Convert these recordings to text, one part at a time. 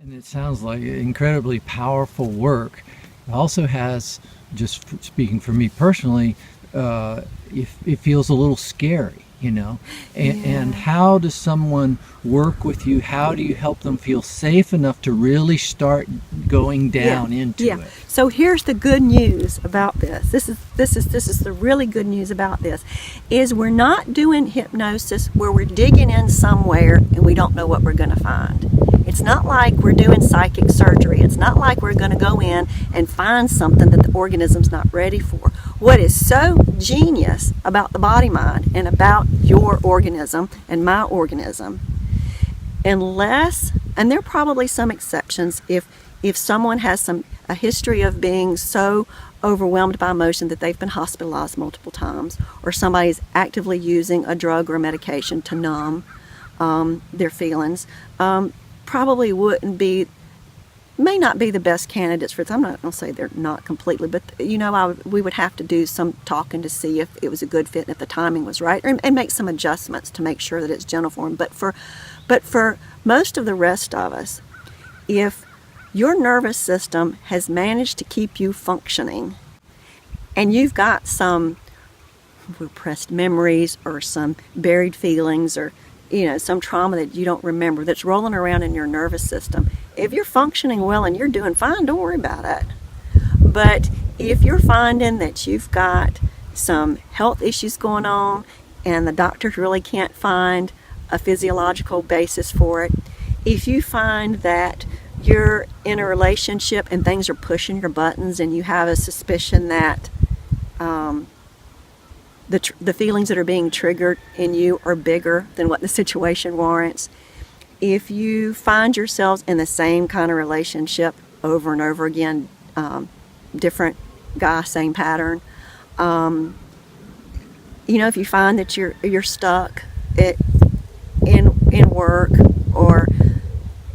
And it sounds like incredibly powerful work. It also has, just speaking for me personally, it feels a little scary, you know. And how does someone work with you? How do you help them feel safe enough to really start going down into it? So here's the good news about this. This is the really good news about this, is we're not doing hypnosis where we're digging in somewhere and we don't know what we're going to find. It's not like we're doing psychic surgery. It's not like we're going to go in and find something that the organism's not ready for. What is so genius about the body mind and about your organism and my organism, unless, and there are probably some exceptions, if someone has a history of being so overwhelmed by emotion that they've been hospitalized multiple times, or somebody's actively using a drug or a medication to numb their feelings, probably may not be the best candidates for this. I'm not going to say they're not completely, but we would have to do some talking to see if it was a good fit and if the timing was right, and make some adjustments to make sure that it's gentle for them. But for most of the rest of us, if your nervous system has managed to keep you functioning, and you've got some repressed memories or some buried feelings or some trauma that you don't remember that's rolling around in your nervous system, if you're functioning well and you're doing fine, don't worry about it. But if you're finding that you've got some health issues going on and the doctors really can't find a physiological basis for it, if you find that you're in a relationship and things are pushing your buttons and you have a suspicion that the feelings that are being triggered in you are bigger than what the situation warrants, if you find yourselves in the same kind of relationship over and over again, different guy, same pattern, if you find that you're stuck in work or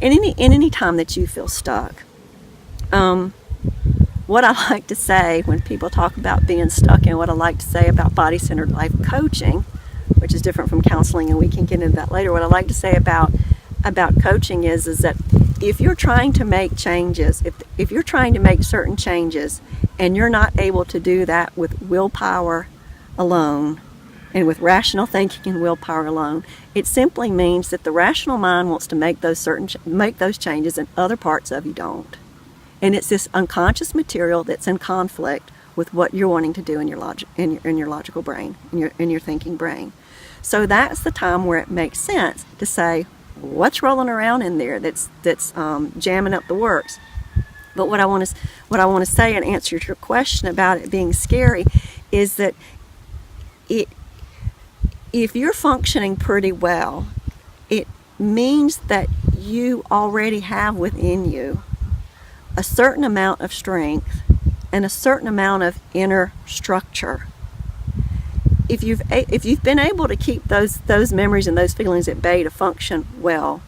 in any time that you feel stuck, what I like to say when people talk about being stuck, and what I like to say about body-centered life coaching, which is different from counseling, and we can get into that later, what I like to say about coaching is that if you're trying to make changes, if you're trying to make certain changes and you're not able to do that with willpower alone and with rational thinking and willpower alone, it simply means that the rational mind wants to make those changes and other parts of you don't. And it's this unconscious material that's in conflict with what you're wanting to do in your logical brain, in your thinking brain. So that's the time where it makes sense to say, what's rolling around in there that's jamming up the works? But what I want to say and answer your question about it being scary is that if you're functioning pretty well, it means that you already have within you a certain amount of strength and a certain amount of inner structure. If you've been able to keep those memories and those feelings at bay to function well,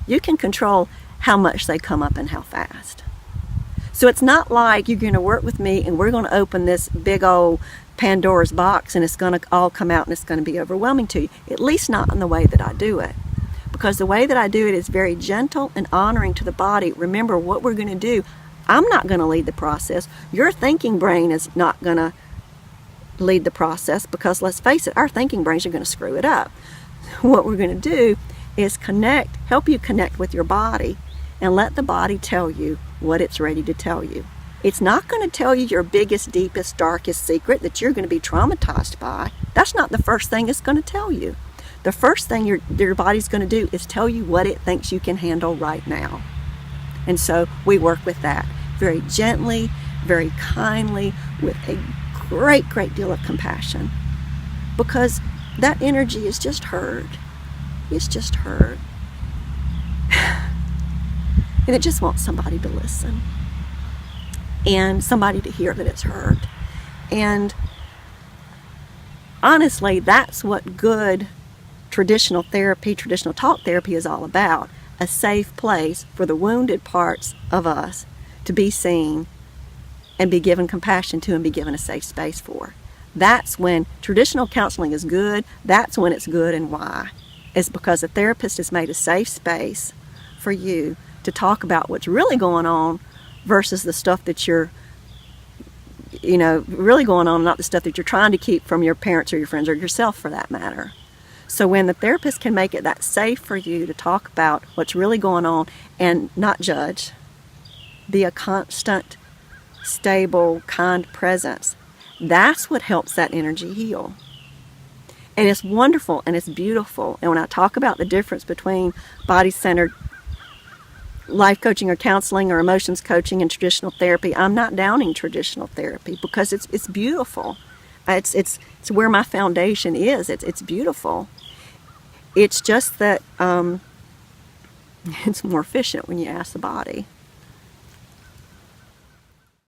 you can control how much they come up and how fast. So it's not like you're going to work with me and we're going to open this big old Pandora's box and it's going to all come out and it's going to be overwhelming to you. At least not in the way that I do it. Because the way that I do it is very gentle and honoring to the body. Remember what we're going to do. I'm not going to lead the process. Your thinking brain is not going to lead the process, because let's face it, our thinking brains are going to screw it up. What we're going to do is help you connect with your body and let the body tell you what it's ready to tell you. It's not going to tell you your biggest, deepest, darkest secret that you're going to be traumatized by. That's not the first thing it's going to tell you. The first thing your body's going to do is tell you what it thinks you can handle right now. And so we work with that very gently, very kindly, with a great, great deal of compassion. Because that energy is just heard. It's just heard. And it just wants somebody to listen. And somebody to hear that it's heard. And honestly, that's what good traditional talk therapy is all about. A safe place for the wounded parts of us to be seen and be given compassion to and be given a safe space for. That's when traditional counseling is good. That's when it's good. And why? It's because a therapist has made a safe space for you to talk about what's really going on versus the stuff that you're, really going on, not the stuff that you're trying to keep from your parents or your friends or yourself for that matter. So when the therapist can make it that safe for you to talk about what's really going on and not judge, be a constant, stable, kind presence, that's what helps that energy heal. And it's wonderful and it's beautiful. And when I talk about the difference between body-centered life coaching or counseling or emotions coaching and traditional therapy, I'm not downing traditional therapy because it's beautiful. It's where my foundation is. It's beautiful. It's just that it's more efficient when you ask the body.